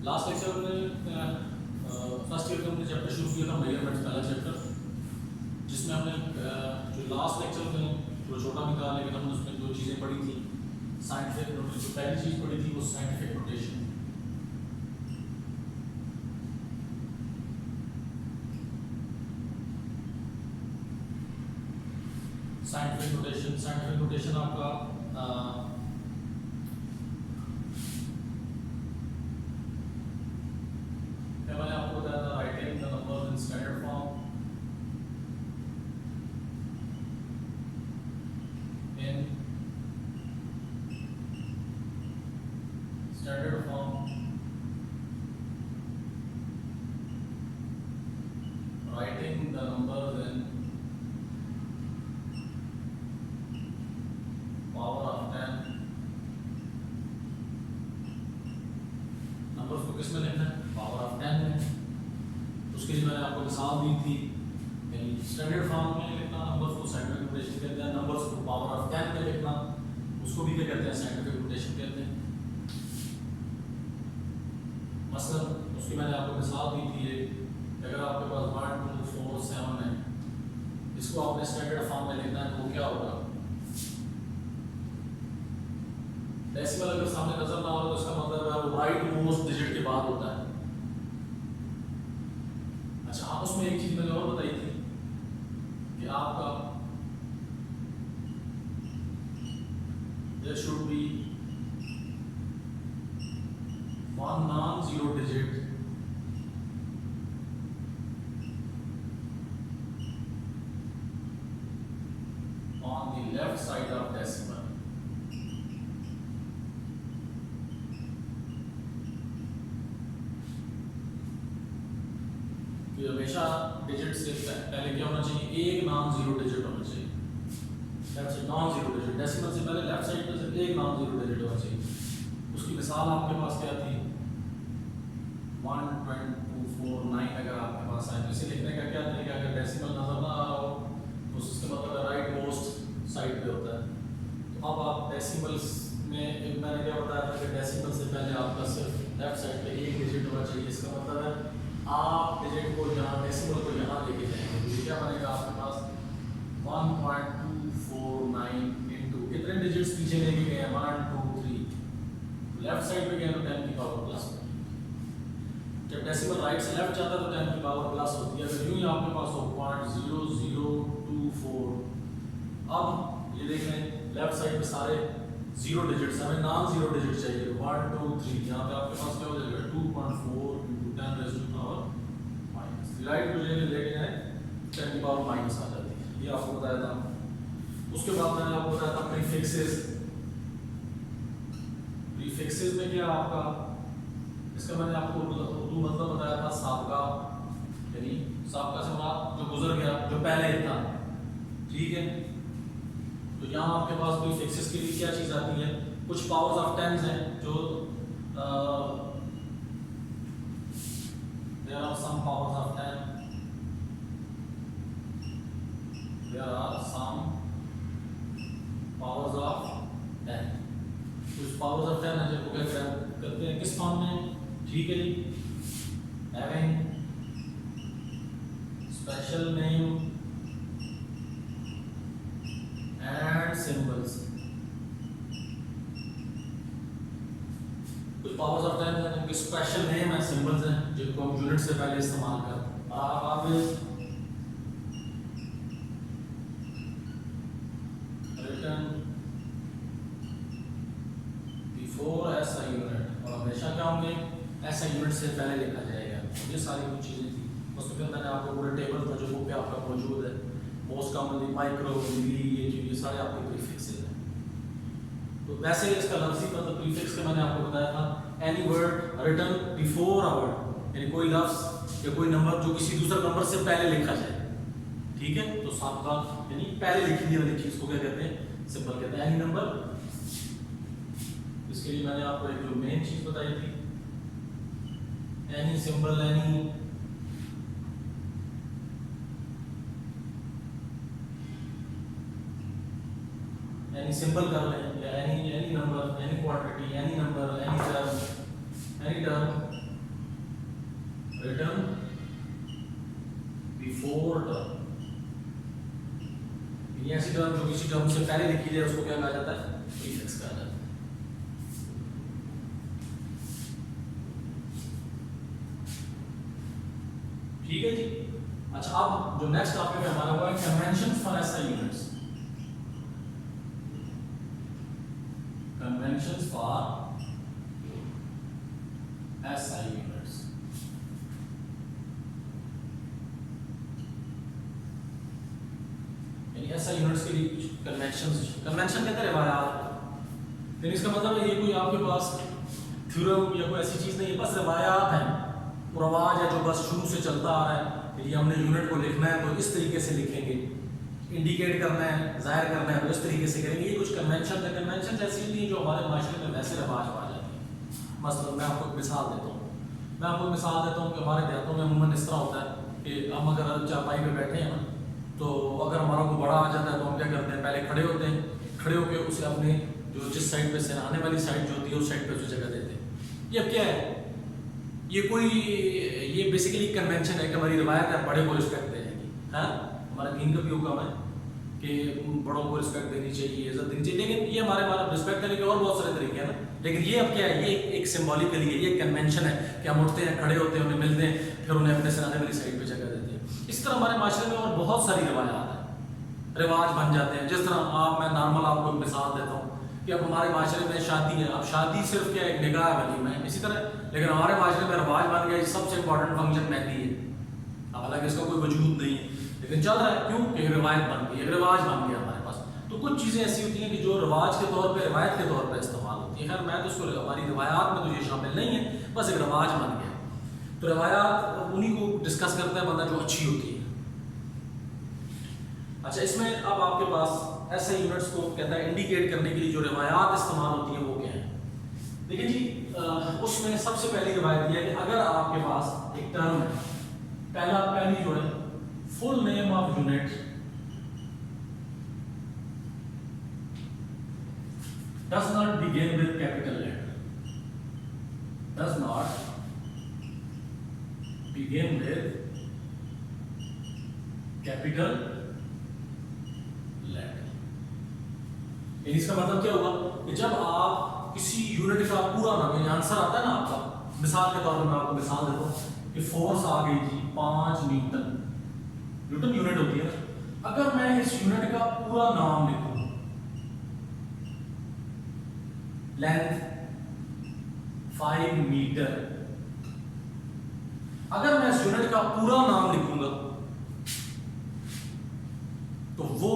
Last lecture में first year का हमने चैप्टर शुरू किया था मेजरमेंट्स पहला चैप्टर, जिसमें हमने जो लास्ट लेक्चर में थोड़ा छोटा भी था, लेकिन हमने उसमें दो चीज़ें पढ़ी थी। साइंटिफिक नोटेशन, जो पहली चीज़ पढ़ी थी वो साइंटिफिक नोटेशन। साइंटिफिक नोटेशन आपका मैंने आपको बताया था writing the numbers in standard form in standard form, writing the numbers in power of 10। Numbers को किस में लिखना है? पावर ऑफ 10 में। उसके लिए मैंने आपको मिसाल दी थी, स्टैंडर्ड फॉर्म में लिखना नंबर्स को साइंटिफिक नोटेशन कहते हैं, नंबर्स को पावर ऑफ 10 में लिखना उसको भी क्या कहते हैं? साइंटिफिक नोटेशन कहते हैं। मसलन उसकी मैंने आपको मिसाल दी थी, अगर आपके पास 1 2 4 7 है, इसको आपने स्टैंडर्ड फॉर्म में लिखना है तो वो क्या होगा? डेसिमल अगर सामने नजर ना हो तो इसका मतलब है वो राइट मोस्ट डिजिट के बाद होता है। अच्छा, आप उसमें एक चीज मैंने और बताई थी कि आपका there should be one non-zero digit on the left side of decimal. कि हमेशा डिजिट से पहले क्या होना चाहिए? एक नॉन जीरो डिजिट होना चाहिए। Left side non zero digit, decimal से पहले लेफ्ट साइड में सिर्फ एक नॉन जीरो डिजिट होना चाहिए। उसकी मिसाल आपके पास क्या थी? 1 2 4 9 अगर आपके पास है तो इसे लिखने का क्या तरीका? अगर डेसिमल नजर ना आ रहा हो तो उसका मतलब राइट मोस्ट साइड पे होता है। तो अब आप डेसिमल्स में मैंने क्या बताया था कि डेसिमल से पहले आपका सिर्फ लेफ्ट साइड पे एक डिजिट होना चाहिए। इसका मतलब है आप डिजिट को यहाँ डेसिमल को यहाँ लेके जाएंगे तो ये क्या बनेगा आपके पास? 1.249 इंटू कितने डिजिट्स पीछे लेके गए हैं? 1 2 3। लेफ्ट साइड पे गए तो 10 की पावर प्लस। जब डेसिमल राइट से लेफ्ट जाता है तो 10 की पावर प्लस होती है। अगर यूं ही आपके पास हो 0.0024, अब ये देख लें लेफ्ट साइड पे सारे जीरो डिजिट्स, हमें नॉन जीरो डिजिट चाहिए। 1 2 3, यहाँ पे आपके पास क्या हो जाएगा? 2.4 into 10 raise to power minus. Right को लेके जाए 10 की पावर माइनस आ जाती है। ये आपको बताया था। उसके बाद मैंने आपको बताया था प्रीफिक्सेस। प्रीफिक्सेस में क्या आपका, इसका मैंने आपको उर्दू मतलब बताया था साबका, यानी साबका से मुराद जो गुजर गया, जो पहले था। ठीक है, तो यहाँ आपके पास प्रीफिक्सेस के लिए क्या चीज आती है? कुछ पावर्स ऑफ 10 हैं जो there are some powers of 10, there are some powers of 10, कुछ पावर्स ऑफ 10 है जिनको क्या करते हैं किस फॉर्म में? ठीक है जी, having special name and symbols। कुछ पावर्स ऑफ 10 हैं जिनके स्पेशल नेम है, सिंबल्स हैं जिनको हम यूनिट से पहले इस्तेमाल करते हैं। आप always written before SI unit, और हमेशा क्या होंगे? एसआई यूनिट से पहले लिखा जाएगा। ये सारी कुछ चीजें थी। उसके अंदर मैंने आपको पूरा टेबल था जो बुक पे आपका मौजूद है। मोस्ट कॉमनली माइक्रो, मिली, ये सारे आपके प्रीफिक्सेस हैं। तो वैसे इसका लफ्ज़ी मतलब प्रीफिक्स का मैंने आपको बताया था, any word written before a word, यानी कोई लफ्ज़ या कोई नंबर जो किसी दूसरे नंबर से पहले लिखा जाए। ठीक है, तो साबका यानी पहले लिखी हुई वाली चीज़ को क्या कहते हैं? सिंबल कहते हैं। एनी नंबर, इसके लिए मैंने आपको एक जो मेन चीज़ बताई थी, एनी सिंबल, एनी सिंबल कर लें, या any number, any quantity, any number, any term, 4 term, ऐसी टर्म जो किसी टर्म से पहले लिखी जाए उसको क्या कहा जाता है, प्रीफिक्स कहा जाता है। ठीक है जी। अच्छा, अब जो नेक्स्ट टॉपिक है हमारा वो है conventions for SI units. Conventions for SI units. यानी एसआई यूनिट्स के लिए कुछ कन्वेंशंस, कन्वेंशन कहते हैं रिवायात। यानी इसका मतलब है ये कोई आपके पास थ्योरम या कोई ऐसी चीज नहीं है, बस रिवायात है, रवाज है जो बस शुरू से चलता आ रहा है। ये हमने यूनिट को लिखना है तो इस तरीके से लिखेंगे, इंडिकेट करना है, जाहिर करना है तो इस तरीके से करेंगे। ये कुछ कन्वेंशन है। कन्वेंशन ऐसी होती है जो हमारे माशरे में वैसे रवाज पा जाती है। मसलन मैं आपको एक मिसाल देता हूँ, कि हमारे देहातों में अमूमन इस तरह होता है कि हम अगर चारपाई पे बैठे हैं ना, तो अगर हमारा को बड़ा आ जाता है तो हम क्या करते हैं, पहले खड़े होते हैं, खड़े होकर उसे अपने जो जिस साइड पे से आने वाली साइड जो होती है उस साइड पे उसे जगह देते हैं। ये अब क्या है, ये बेसिकली कन्वेंशन है कि हमारी रिवायत है, बड़े को रिस्पेक्ट देने की। हाँ, हमारा दीन का भी हुक्म है कि बड़ों को रिस्पेक्ट देनी चाहिए, इज्जत देनी चाहिए। लेकिन ये हमारे रिस्पेक्ट देने के और बहुत सारे तरीके हैं ना। लेकिन ये अब क्या है, ये एक सिंबॉलिकली है, ये कन्वेंशन है कि हम उठते हैं, खड़े होते हैं, उन्हें मिलते हैं, फिर उन्हें अपने सराहने वाली साइड पे जगह देते हैं। इस तरह हमारे माशरे में और बहुत सारी रिवायात हैं, रिवाज बन जाते हैं। जिस तरह मैं नॉर्मल आपको एक मिसाल देता हूँ कि अब हमारे माशरे में शादी है, अब शादी सिर्फ क्या एक निकाह वलीमा है इसी तरह, लेकिन हमारे माशरे में रिवाज बन गया सबसे इंपॉर्टेंट फंक्शन मेहंदी है। अब हालांकि इसका कोई वजूद नहीं है लेकिन चल रहा है, क्यों, एक रिवायत बन गई, एक रिवाज बन गया हमारे पास। तो कुछ चीज़ें ऐसी होती हैं कि जो रिवाज के तौर पर, रिवायत के तौर पर इस्तेमाल होती है। खैर मैं तो उसको हमारी रिवायात में तो ये शामिल नहीं है, बस एक रिवाज बन गया। तो रिवायात उन्हीं को डिस्कस करता है बंदा जो अच्छी होती है। अच्छा, इसमें अब आपके पास ऐसे यूनिट्स को कहता है इंडिकेट करने के लिए जो रिवायात इस्तेमाल होती है वो क्या है। देखिए जी, उसमें सबसे पहली रिवायत यह है कि अगर आपके पास एक टर्म है, पहली जो है full name of unit does not begin with capital letter, does not begin with capital letter। इसका मतलब क्या होगा कि जब आप किसी यूनिट का पूरा नाम, यानी आंसर आता है ना आपका, मिसाल के तौर पर मैं आपको मिसाल देता हूँ कि फोर्स आ गई थी 5 न्यूटन, न्यूटन यूनिट होती है। अगर मैं इस यूनिट का पूरा नाम लिखूं, लेंथ 5 मीटर, अगर मैं इस यूनिट का पूरा नाम लिखूंगा तो वो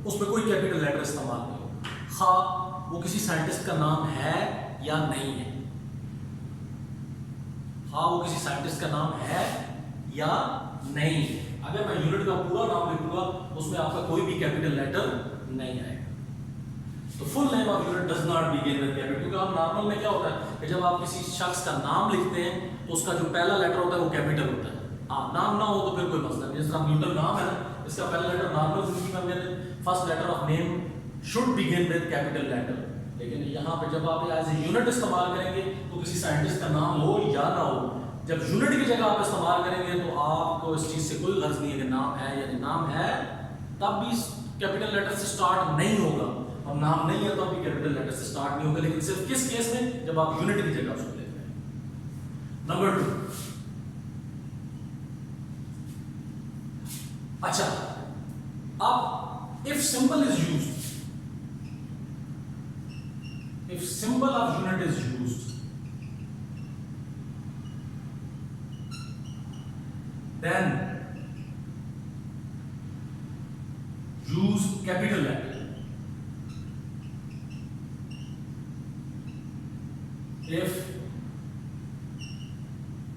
उसमें कोई कैपिटल लेटर इस्तेमाल नहीं होगा, हाँ वो किसी साइंटिस्ट का नाम है या नहीं है, हाँ वो किसी साइंटिस्ट का नाम है या नहीं है। अगर मैं यूनिट का पूरा नाम लिखूंगा उसमें आपका कोई भी कैपिटल लेटर नहीं आएगा। तो full name of unit does not begin with capital, क्योंकि आप नॉर्मल में क्या होता है कि जब आप किसी शख्स का नाम लिखते हैं तो उसका जो पहला लेटर होता है वो कैपिटल होता है। हाँ, नाम ना हो तो फिर कोई मसला नहीं। जैसे न्यूटन नाम है ना, इसका पहला लेटर नॉर्मल जिंदगी में कहते हैं first letter of name should begin with capital letter. लेकिन यहाँ पे जब आप एज ए यूनिट इस्तेमाल करेंगे तो किसी साइंटिस्ट का नाम हो या ना हो, जब यूनिट की जगह आप इस्तेमाल करेंगे तो आपको इस चीज से कोई गर्ज नहीं है कि नाम है या नहीं। नाम है तब भी कैपिटल लेटर से स्टार्ट नहीं होगा, और नाम नहीं है तो भी कैपिटल लेटर से स्टार्ट नहीं होगा। लेकिन सिर्फ किस केस में, जब आप यूनिट की जगह उसको लेते हैं। नंबर 2, अच्छा अब if symbol is used, if symbol of unit is used, then use capital letter. If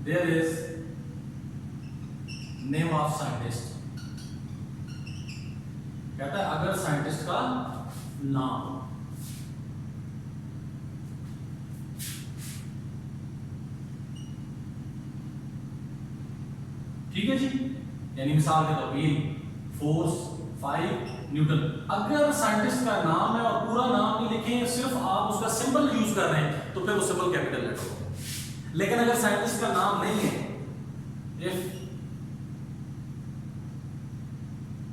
there is name of scientist, कहता है अगर साइंटिस्ट का नाम, ठीक है जी। यानी मिसाल के तौर पर फोर्स 5 न्यूटन, अगर साइंटिस्ट का नाम है और पूरा नाम नहीं लिखे, सिर्फ आप उसका सिंबल यूज कर रहे हैं तो फिर वो सिंबल कैपिटल लेटर होगा। लेकिन अगर साइंटिस्ट का नाम नहीं है, if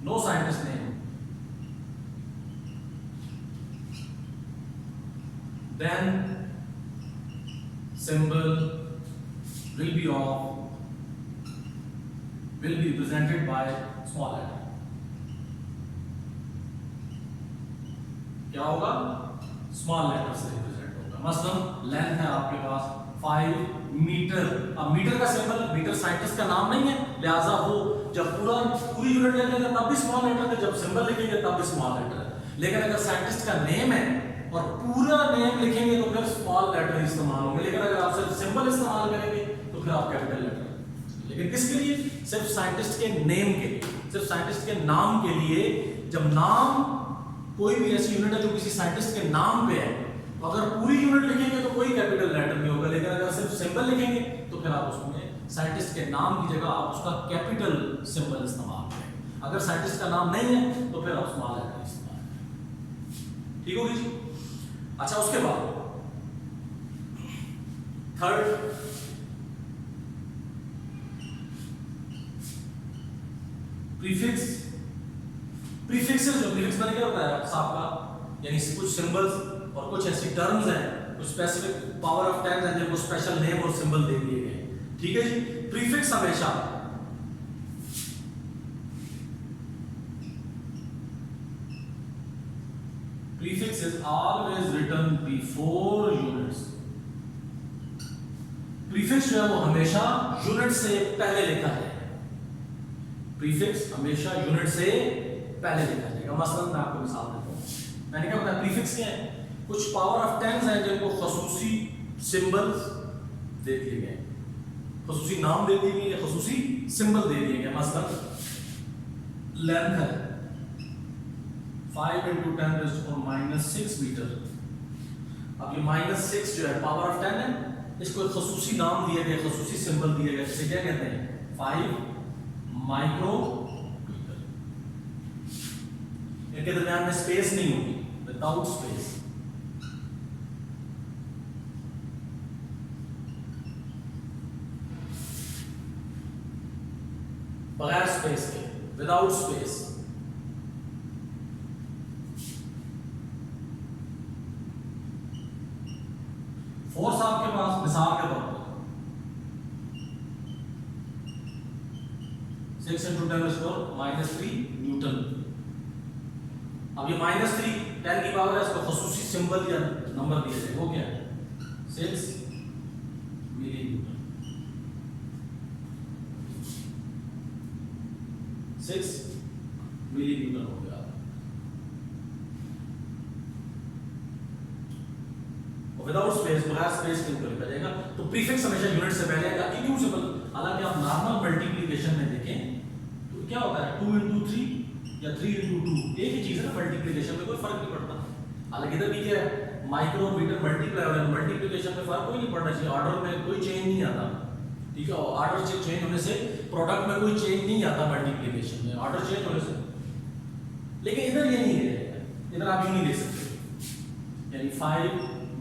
no scientist name, then symbol will be represented by small letter. क्या होगा? स्मॉल लेटर से रिप्रेजेंट होगा। मसलन लेंथ है आपके पास 5 मीटर। अब मीटर का सिंबल, मीटर साइंटिस्ट का नाम नहीं है, लिहाजा वो जब पूरी यूनिट लिखेंगे तब भी स्मॉल लेटर है, जब सिंबल लिखेंगे तब भी स्मॉल लेटर है। लेकिन अगर साइंटिस्ट का नेम है और पूरा नेम लिखेंगे तो फिर स्मॉल लेटर इस्तेमाल होंगे, लेकिन अगर आप सिर्फ सिंबल इस्तेमाल करेंगे तो फिर आप कैपिटल लेटर। लेकिन किसके लिए? सिर्फ साइंटिस्ट के नेम के लिए, सिर्फ साइंटिस्ट के नाम के लिए। जब नाम, कोई भी ऐसी यूनिट है जो किसी साइंटिस्ट के नाम पे है, तो अगर पूरी यूनिट लिखेंगे तो कोई कैपिटल लेटर नहीं होगा, लेकिन अगर सिर्फ सिंबल लिखेंगे तो फिर आप उसमें साइंटिस्ट के नाम की जगह आप उसका कैपिटल सिंबल इस्तेमाल करेंगे। अगर साइंटिस्ट का नाम नहीं है तो फिर आप स्मॉल लेटर इस्तेमाल करेंगे। ठीक होगी जी? अच्छा, उसके बाद थर्ड, प्रीफिक्स। प्रीफिक्सेस, जो प्रीफिक्स मैंने क्या बताया साहब का, यानी कुछ सिंबल्स और कुछ ऐसी टर्म्स हैं, कुछ स्पेसिफिक पावर ऑफ 10 हैं जिनको स्पेशल नेम और सिंबल दे दिए गए। ठीक है जी? प्रीफिक्स हमेशा prefix is always written before units. Prefix जो है वो हमेशा यूनिट से पहले लिखा जाएगा। प्रीफिक्स हमेशा यूनिट से पहले लिखा जाएगा। मसलन मैं आपको मिसाल देता हूं। मैंने क्या बताया? प्रीफिक्स क्या है? कुछ पावर ऑफ 10 हैं जिनको खसूसी सिंबल्स दे दिए गए, खसूसी नाम दे दिए गए, खसूसी सिंबल दे दिए गए। मसलन लेंथ है 5 × 10⁻⁶ मीटर। अब ये -6 जो है पावर ऑफ 10 है, इसको एक खसूसी नाम दिया गया, खसूसी सिंबल दिया गया, जिसे क्या कहते हैं? 5 माइक्रोमीटर। इनके दरमियान में स्पेस नहीं होगी, विदाउट स्पेस। बगैर स्पेस के, विदाउट स्पेस। फोर्स आपके पास मिसाल के तौर पर 6 × 10⁻³ न्यूटन। अब ये -3 10 की पावर है, इसको खसूसी सिंबल या नंबर दिया जाए, वो क्या है? 6 मिली न्यूटन। 6 मिली न्यूटन हो गया। विदाउट स्पेस, बगैर स्पेस के ऊपर लिखा जाएगा। तो प्रीफिक्स हमेशा यूनिट से पहले आएगा। क्यों सिंपल? हालांकि आप नॉर्मल मल्टीप्लिकेशन में देखें तो क्या होता है? 2 × 3 या 3 × 2 एक ही चीज है ना, मल्टीप्लिकेशन में कोई फर्क नहीं पड़ता। हालांकि इधर भी क्या है? माइक्रोमीटर मल्टीप्लाई हो रहा है, मल्टीप्लिकेशन में फर्क कोई नहीं पड़ना चाहिए, ऑर्डर में कोई चेंज नहीं आता। ठीक है? ऑर्डर चेंज होने से प्रोडक्ट में कोई चेंज नहीं आता मल्टीप्लिकेशन में, ऑर्डर चेंज होने से। लेकिन इधर ये नहीं है, इधर आप यूं नहीं लिख सकते, यानी 5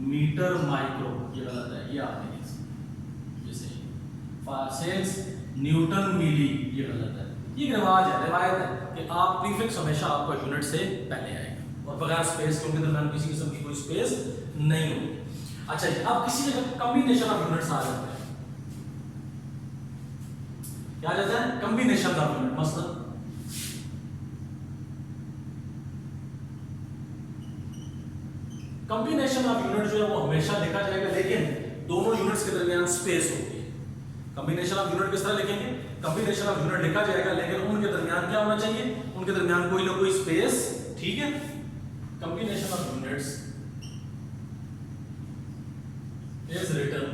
मीटर माइक्रो, ये गलत है, ये आप नहीं लिख सकते। जैसे 6 न्यूटन मिली, ये गलत है। ये रिवाज है, रिवायत है कि आप प्रीफिक्स हमेशा आपका यूनिट से पहले आएगा और बगैर स्पेस के, उनके दरमियान किसी किस्म की कोई स्पेस नहीं होगी। अच्छा जी, अब किसी जगह कॉम्बिनेशन ऑफ यूनिट्स आ जाते हैं। क्या आ जाता है? Combination of unit. मसलन कॉम्बिनेशन ऑफ यूनिट जो है वो हमेशा लिखा जाएगा, लेकिन दोनों यूनिट्स के दरमियान स्पेस होती है। कॉम्बिनेशन ऑफ यूनिट किस तरह लिखेंगे? कॉम्बिनेशन ऑफ यूनिट लिखा जाएगा, लेकिन उनके दरमियान क्या होना चाहिए? उनके दरमियान कोई ना कोई स्पेस। ठीक है? Combination of units is written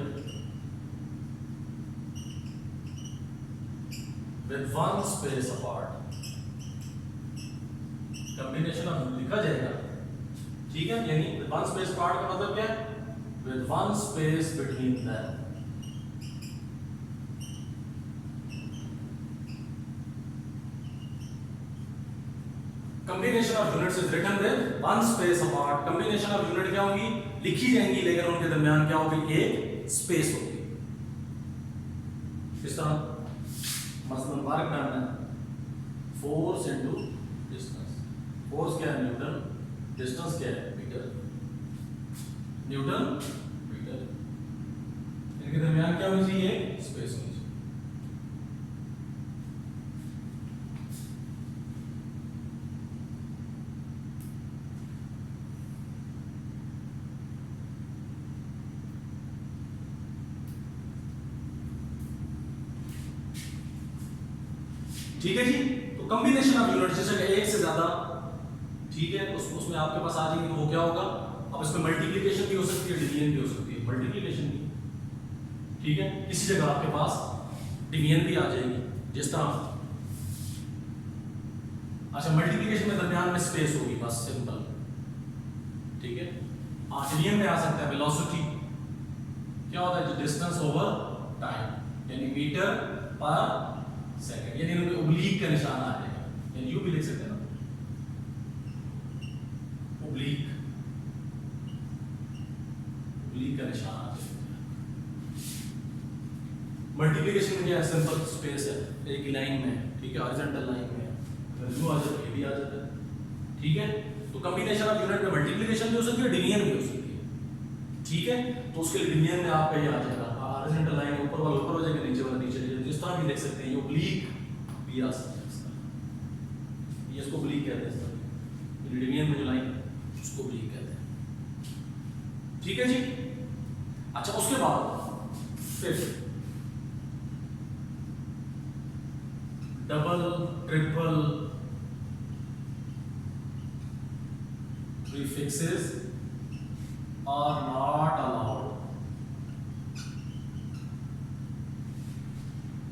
with 1 space apart. Combination of लिखा जाएगा, ठीक है, यानी 1 स्पेस पार्ट का मतलब क्या है? With 1 space between them. Combination of units is written with 1 space apart. Combination of unit क्या होगी? लिखी जाएंगी, लेकिन उनके दरमियान क्या होगी? एक स्पेस होगी। इस तरह मसलन वर्क डन है 4 × फोर्स क्या है न्यूटन, डिस्टेंस क्या है मीटर, न्यूटन मीटर, इनके दरमियान क्या होनी चाहिए, स्पेस होनी चाहिए। ठीक है जी। तो कॉम्बिनेशन ऑफ यूनिट्स, जैसे एक से ज्यादा, ठीक है, उसमें आपके पास आ जाएगी, तो वो क्या होगा, अब इसमें मल्टीप्लिकेशन भी हो सकती है, डिवीजन भी हो सकती है, मल्टीप्लिकेशन भी, ठीक है, इसी जगह आपके पास डिवीजन भी आ जाएगी, जिस तरह, अच्छा मल्टीप्लिकेशन में दरमियान में स्पेस होगी, बस सिंपल, ठीक है। डिवीजन में आ सकता है वेलोसिटी, क्या होता है, डिस्टेंस ओवर टाइम, यानी मीटर पर सेकंड, यानी उनमें ओब्लीक का निशान आ जाएगा, यानी यू भी लिख सकते हैं ना, ओब्लीक, ओब्लीक का निशान आ जाएगा। मल्टीप्लिकेशन में क्या है, सिंपल स्पेस है, एक लाइन में, ठीक है, हॉरिजॉन्टल लाइन में, अगर यू आ जाता है ये भी आ जाता है, ठीक है। तो कॉम्बिनेशन ऑफ यूनिट में मल्टीप्लिकेशन भी हो सकती है, डिवीजन भी हो सकती है, ठीक है। तो उसके लिए डिवीजन में आपका ये आ जाएगा, हॉरिजॉन्टल लाइन ऊपर वाला ऊपर हो जाएगा, नीचे वाला नीचे, जिस तरह भी लिख सकते हैं, ये ओब्लीक भी आ सकता है इसका, ये इसको ओब्लीक कहते हैं, इसका डिवीजन में जो लाइन उसको ओब्लीक कहते हैं, ठीक है जी। अच्छा उसके बाद फिर double triple prefixes are not allowed,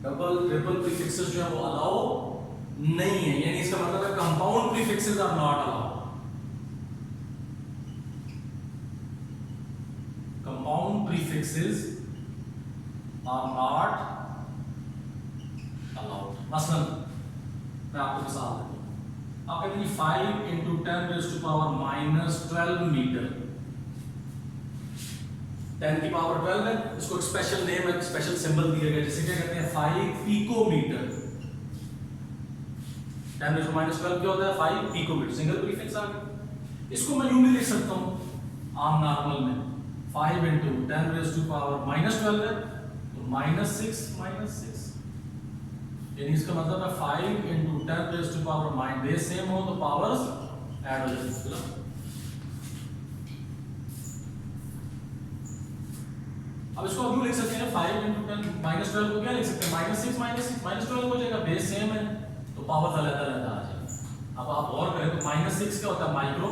double triple prefixes जो है वो अलाउ नहीं है, यानी इसका मतलब है compound prefixes are not allowed, compound prefixes are not allowed. मसलन मैं आपको मिसाल देता हूं, आप कहते हैं 5 × 10⁻⁻12 मीटर, 10 की पावर 12 है, इसको एक स्पेशल नेम है, स्पेशल सिंबल दिया गया, जिसे क्या कहते हैं 5 पिकोमीटर। 10⁻12 क्या होता है, 5 पिकोमीटर, सिंगल प्रीफिक्स आ गया। इसको मैं यूं भी लिख सकता हूं आम नॉर्मल में, 5 × 10⁻⁻12 है तो -6, यानी इसका मतलब है 5 × 10⁻⁻, बेस सेम हो तो पावर्स ऐड हो जाएगी। अब इसको अब लिख सकते हैं 5 × 10⁻12 को क्या लिख सकते हैं, -6 -12 हो जाएगा, बेस सेम है तो पावर अलग अलग आ जाएगा। अब आप और करें तो -6 क्या होता है, माइक्रो,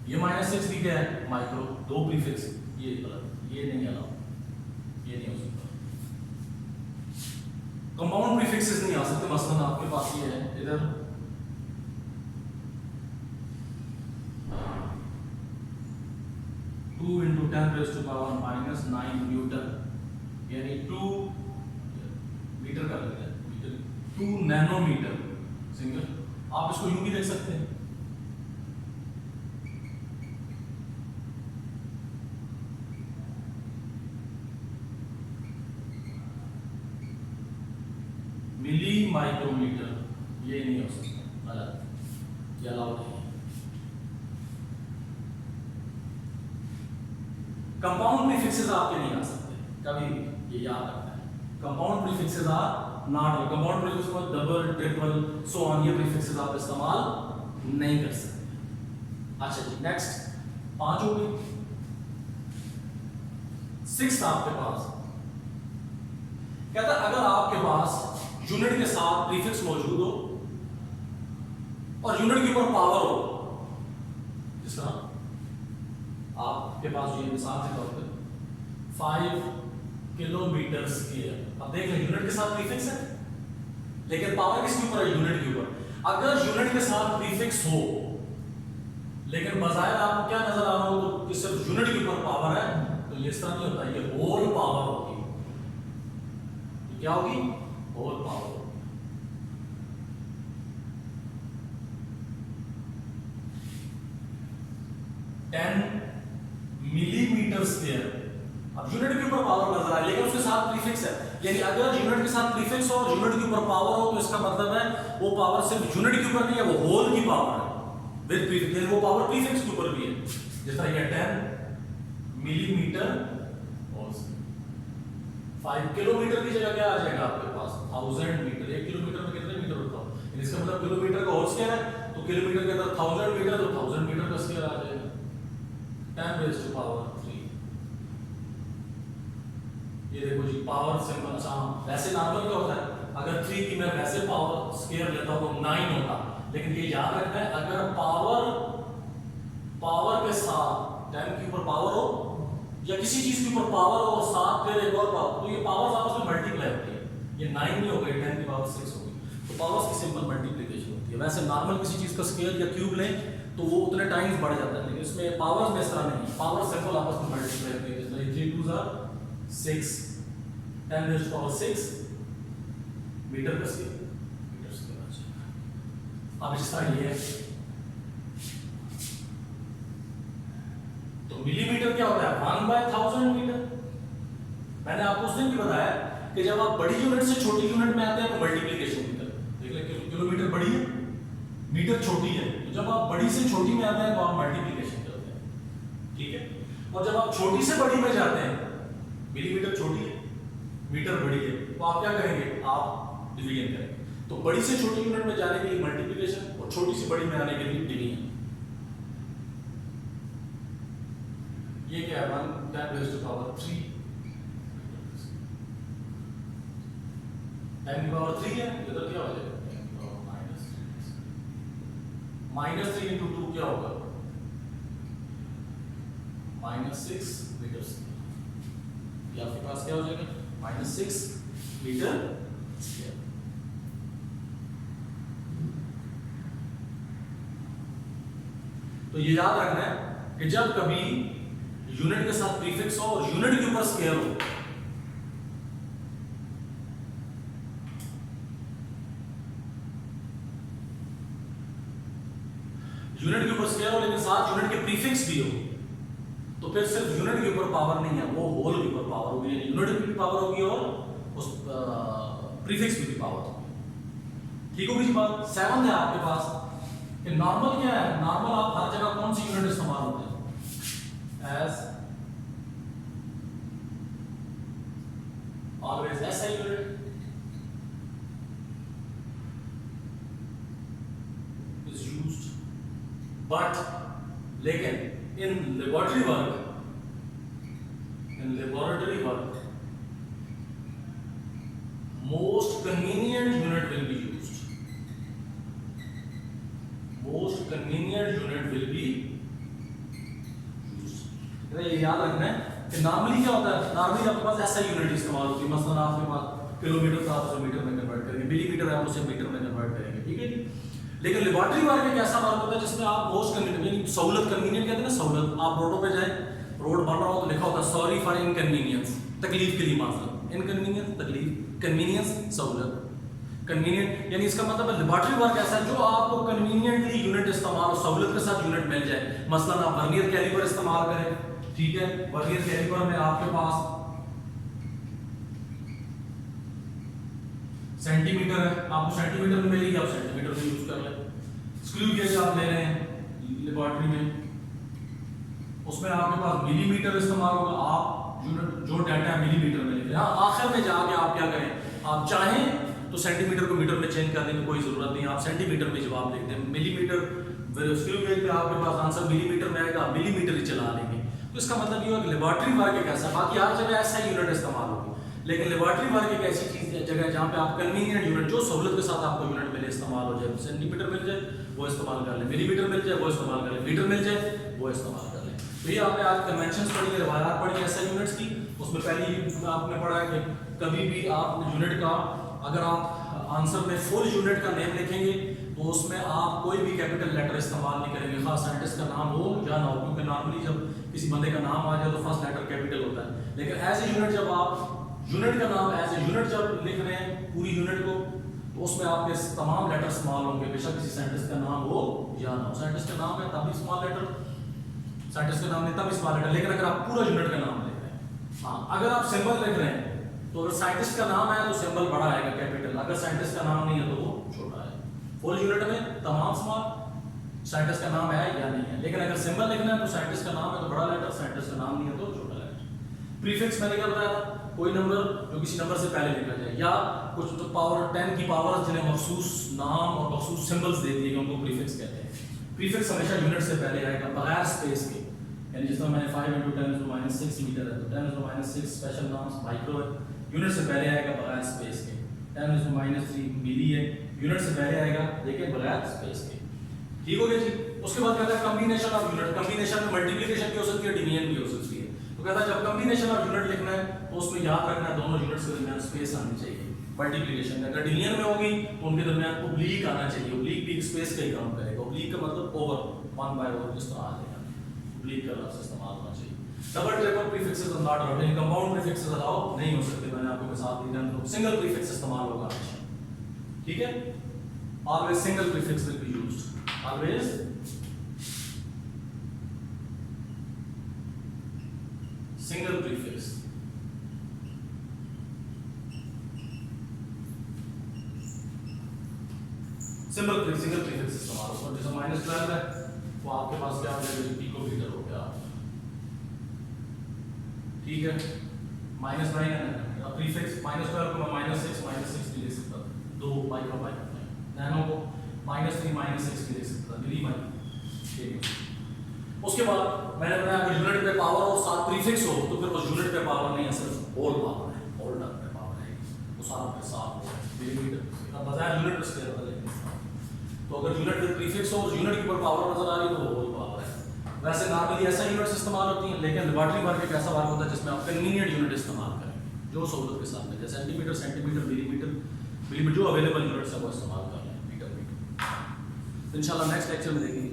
ये -6 भी क्या है, माइक्रो, दो प्रीफिक्स, ये गलत, ये नहीं अलाउ, ये नहीं हो सकता। कंपाउंड प्रीफिक्सेस नहीं आ सकते, मसलन आपके पास ये है इधर 2 × 10⁻⁻9 न्यूटन, यानी 2 मीटर कर लेते हैं, मीटर 2 नैनोमीटर सिंगल, आप इसको यूं भी देख सकते हैं, मिली माइक्रोमीटर, ये नहीं हो सकता, गलत, ये अलाउड नहीं है। कंपाउंड प्रीफिक्सेस आपके नहीं आ सकते कभी, ये याद रखना है, compound prefixes are not, compound prefix में डबल ट्रिपल सो ऑन, ये प्रीफिक्सेस आप इस्तेमाल नहीं कर सकते। अच्छा जी नेक्स्ट, 5 हो गई। 6 आपके पास कहता है अगर आपके पास यूनिट के साथ प्रीफिक्स मौजूद हो और यूनिट के ऊपर पावर हो, जिस तरह आपके पास ये मिसाल के तौर पे 5 किलोमीटर स्क्वायर, अब देख लें यूनिट के साथ प्रीफिक्स है लेकिन पावर किसके ऊपर है, यूनिट के ऊपर। अगर यूनिट के साथ प्रीफिक्स हो लेकिन बजाय आपको क्या नजर आ रहा हो तो कि सिर्फ यूनिट के ऊपर पावर है, तो ये इस तरह नहीं होता, ये होल पावर होगी, तो क्या होगी, होल पावर। 10 मिलीमीटर स्क्वायर, अब यूनिट के ऊपर पावर नजर आ रही है लेकिन उसके साथ प्रीफिक्स है, यानी अगर यूनिट के साथ प्रीफिक्स हो और यूनिट के ऊपर पावर हो तो इसका मतलब है वो पावर सिर्फ यूनिट के ऊपर नहीं है, वो होल की पावर है विद प्रीफिक्स, वो पावर प्रीफिक्स के ऊपर भी है। जिस तरह ये 10 मिलीमीटर और 5 किलोमीटर की जगह क्या आ जाएगा आपके पास 1000 मीटर। 1 किलोमीटर में कितने मीटर होता है, इसका मतलब किलोमीटर का होल स्क्वायर है, तो किलोमीटर के अंदर 1000 मीटर, तो 1000 मीटर का स्क्वायर आ जाएगा 10 रेज़ टू पावर 3। ये देखो जी पावर सिंपल। अच्छा वैसे नॉर्मल क्या होता है, अगर 3 की मैं वैसे पावर स्क्वायर लेता हूं तो 9 होता, लेकिन ये याद रखना है अगर पावर के साथ 10 के ऊपर पावर हो या किसी चीज के ऊपर पावर हो और साथ फिर एक और पावर, तो ये पावर्स आपस में मल्टीप्लाई होती है, ये 9 नहीं हो गई 10 की पावर 6 हो गई, तो पावर्स की सिंपल मल्टीप्लिकेशन होती है। वैसे नॉर्मल किसी चीज का स्क्वायर या क्यूब लें तो वो उतने टाइम्स बढ़ जाता है, लेकिन इसमें पावर्स में इस तरह नहीं, पावर सिंपल आपस में मल्टीप्लाई होती है। जैसे 3 2 or 6 10 raise to power 6 metre का स्क्वायर, मीटर स्क्वायर। अब इस तरह ये तो मिलीमीटर क्या होता है 1/1000 मीटर। मैंने आपको उस दिन भी बताया कि जब आप बड़ी यूनिट से छोटी यूनिट में आते हैं तो मल्टीप्लिकेशन होता है। देख लें किलोमीटर बड़ी है, मीटर छोटी है, तो जब आप बड़ी से छोटी में आते हैं तो आप मल्टीप्लिकेशन करते हैं, ठीक है। और जब आप छोटी से बड़ी में जाते हैं, मिलीमीटर छोटी है, मीटर बड़ी है, तो आप क्या करेंगे, आप डिवीजन करेंगे। तो बड़ी से छोटी यूनिट में जाने के लिए मल्टीप्लिकेशन और छोटी से बड़ी में आने के लिए डिवीजन। ये क्या है 10 रेज़ टू पावर 3 10 की पावर 3 है, इधर क्या हो जाएगा 10 की पावर -3 इंटू 2 क्या होगा -6 मीटर स्क्वायर। ये आपके पास क्या हो जाएगा -6 मीटर स्क्वायर। तो ये याद रखना है कि जब कभी यूनिट के साथ प्रीफिक्स हो और यूनिट के ऊपर स्क्वायर हो, यूनिट के ऊपर स्क्वायर हो लेकिन साथ यूनिट के प्रीफिक्स भी हो, तो फिर सिर्फ यूनिट के ऊपर पावर नहीं है, वो होल के ऊपर पावर होगी, यानी यूनिट की भी पावर होगी और उस प्रीफिक्स की भी पावर होगी। ठीक होगी जी बात। 7 है आपके पास कि नॉर्मल क्या है, नॉर्मल आप हर जगह कौन सी यूनिट इस्तेमाल होते हैं, as always SI unit is used, but लेकिन in laboratory work most convenient unit will be used, most convenient unit will be used। ये याद रखना है कि नॉर्मली क्या होता है, नॉर्मली आपके पास ऐसा यूनिट इस्तेमाल होती है, मसलन आपके पास किलोमीटर था तो मीटर में कन्वर्ट करेंगे, मिलीमीटर है उसे मीटर में कन्वर्ट करेंगे, ठीक है जी। लेकिन लेबोरेटरी वर्क एक ऐसा वर्क होता है जिसमें आप मोस्ट कन्वीनियंट, सहूलत, कन्वीनियंट कहते हैं ना सहूलत, आप रोडों पे जाएं, रोड बन रहा हो तो लिखा होता है सॉरी फॉर इनकन्वीनियंस, तकलीफ के लिए माफी, इनकन्वीनियंस तकलीफ, कन्वीनियंस सहूलत, कन्वीनियंट यानी इसका मतलब है लेबोरेटरी वर्क ऐसा है जो आपको कन्वीनियंटली यूनिट इस्तेमाल और सहूलत के साथ यूनिट मिल जाए। मसलन आप वर्नियर कैलिपर इस्तेमाल करें, ठीक है, वर्नियर कैलिपर में आपके पास सेंटीमीटर है, आपको सेंटीमीटर में मिलेगी, आप सेंटीमीटर में यूज कर लें। स्क्रू गेज आप ले रहे हैं लेबोरेटरी में, उसमें आपके पास मिलीमीटर इस्तेमाल होगा, आप यूनिट जो डाटा है मिलीमीटर में लिख रहे हैं। हाँ, आखिर में जाके आप क्या करें, आप चाहें तो सेंटीमीटर को मीटर में चेंज करने की कोई जरूरत नहीं, आप सेंटीमीटर में जवाब लिख दें, मिलीमीटर स्क्रू गेज में आपके पास आंसर मिलीमीटर में आएगा, आप मिलीमीटर ही चला लेंगे। तो इसका मतलब ये है कि लेबोरेटरी वर्क एक ऐसा, बाकी हर जगह ऐसा यूनिट इस्तेमाल होगी, लेकिन लेबोरेटरी वर्क एक ऐसी चीज है जगह जहाँ पे आप कन्वीनियंट यूनिट जो सहूलत के साथ आपको यूनिट मिले इस्तेमाल हो जाए, सेंटीमीटर मिल जाए वो इस्तेमाल कर ले, मिलीमीटर मिल जाए वो इस्तेमाल कर ले, मीटर मिल जाए वो इस्तेमाल कर ले। तो ये आपने आज कन्वेंशंस पढ़ी, रिवायात पढ़ी ऐसा यूनिट्स की, उसमें पहली आपने पढ़ा है कि कभी भी आप यूनिट का अगर आप आंसर में फुल यूनिट का नेम लिखेंगे तो उसमें आप कोई भी कैपिटल लेटर इस्तेमाल नहीं करेंगे, खास साइंटिस्ट का नाम हो या ना हो, क्योंकि नॉर्मली जब किसी बंदे का नाम आ जाए तो फर्स्ट लेटर कैपिटल होता है, लेकिन एज ए यूनिट जब आप यूनिट का नाम एज ए यूनिट जब लिख रहे हैं पूरी यूनिट को तो उसमें आपके तमाम लेटर स्मॉल होंगे, बेशक किसी साइंटिस्ट का नाम हो या ना हो। साइंटिस्ट का नाम है तभी स्मॉल लेटर, साइंटिस्ट का नाम नहीं तभी स्मॉल लेटर, लेकिन अगर आप पूरा यूनिट का नाम लिख रहे हैं, हाँ अगर आप सिंबल लिख रहे हैं तो अगर साइंटिस्ट का नाम है तो सिंबल बड़ा आएगा कैपिटल, अगर साइंटिस्ट का नाम नहीं है तो वो छोटा है। फुल यूनिट में तमाम सवाल साइंटिस्ट का नाम है या नहीं है, लेकिन अगर सिंबल लिखना है तो साइंटिस्ट का नाम है तो बड़ा लेटर, साइंटिस्ट का नाम नहीं है तो छोटा लेटर। प्रीफिक्स मैंने क्या बताया था, कोई नंबर जो किसी नंबर से पहले लिखा जाए, या कुछ तो पावर 10 की पावर जिन्हें मखसूस नाम और मखसूस सिंबल्स दे दिए उनको प्रीफिक्स कहते हैं। प्रीफिक्स हमेशा यूनिट से पहले आएगा बगैर स्पेस के, यानी जिस तरह मैंने 5 × 10⁻⁶ मीटर है तो 10⁻⁶ स्पेशल नाम माइक्रो है, यूनिट से पहले आएगा बगैर स्पेस के। 10⁻³ मिली है, यूनिट से पहले आएगा लेकिन बगैर स्पेस के। ठीक हो गया जी। उसके बाद कहता है कॉम्बिनेशन ऑफ यूनिट, कॉम्बिनेशन में मल्टीप्लिकेशन भी हो सकती है, डिवीजन भी हो सकती है। तो कहता है जब कॉम्बिनेशन ऑफ यूनिट लिखना है तो उसमें याद रखना है दोनों यूनिट्स के दरमियान स्पेस आनी चाहिए। मल्टीप्लिकेशन में अगर डिवीजन में होगी तो उनके दरमियान ओब्लिक आना चाहिए, ओब्लिक भी स्पेस का ही काम करेगा। ओब्लिक का मतलब ओवर, 1/over जिस तरह आ जाएगा, ओब्लिक का लफ्ज इस्तेमाल होना चाहिए। Double triple prefixes are not allowed, compound prefixes allow नहीं हो सकते, मैंने आपको मिसाल दी है, तो सिंगल प्रीफिक्स इस्तेमाल होगा हमेशा। ठीक है, always single prefix will be used, always single prefix. Single prefix इस्तेमाल होगा। जैसे -12 है तो आपके पास क्या हो जाएगा, पिकोमीटर हो गया, ठीक है। -9 है, अब प्रीफिक्स -12 को मैं -6 भी लिख सकता, 2 माइक्रो नैनो को -3 -6 भी लिख सकता, मिली माइक्रो। उसके बाद मैंने बताया अगर यूनिट पे पावर और साथ प्रीफिक्स हो तो फिर उस यूनिट पे पावर नहीं है, सिर्फ होल पावर है, होल टर्म पे पावर है, वो सारा के साथ हो मिलीमीटर। अब बजाय यूनिट पे स्केल होता है, तो अगर यूनिट पे प्रीफिक्स हो उस यूनिट के ऊपर पावर नजर आ रही है तो वो होल पावर है। वैसे नॉर्मली ऐसा यूनिट्स इस्तेमाल होती हैं, लेकिन लेबोरेटरी वर्क एक ऐसा वर्क होता है जिसमें आप कन्वीनियंट यूनिट इस्तेमाल करें, जो सहूलत के साथ में, जैसे सेंटीमीटर, मिलीमीटर जो अवेलेबल यूनिट्स है वो इस्तेमाल कर लें, मीटर। इंशाल्लाह नेक्स्ट लेक्चर में देखेंगे।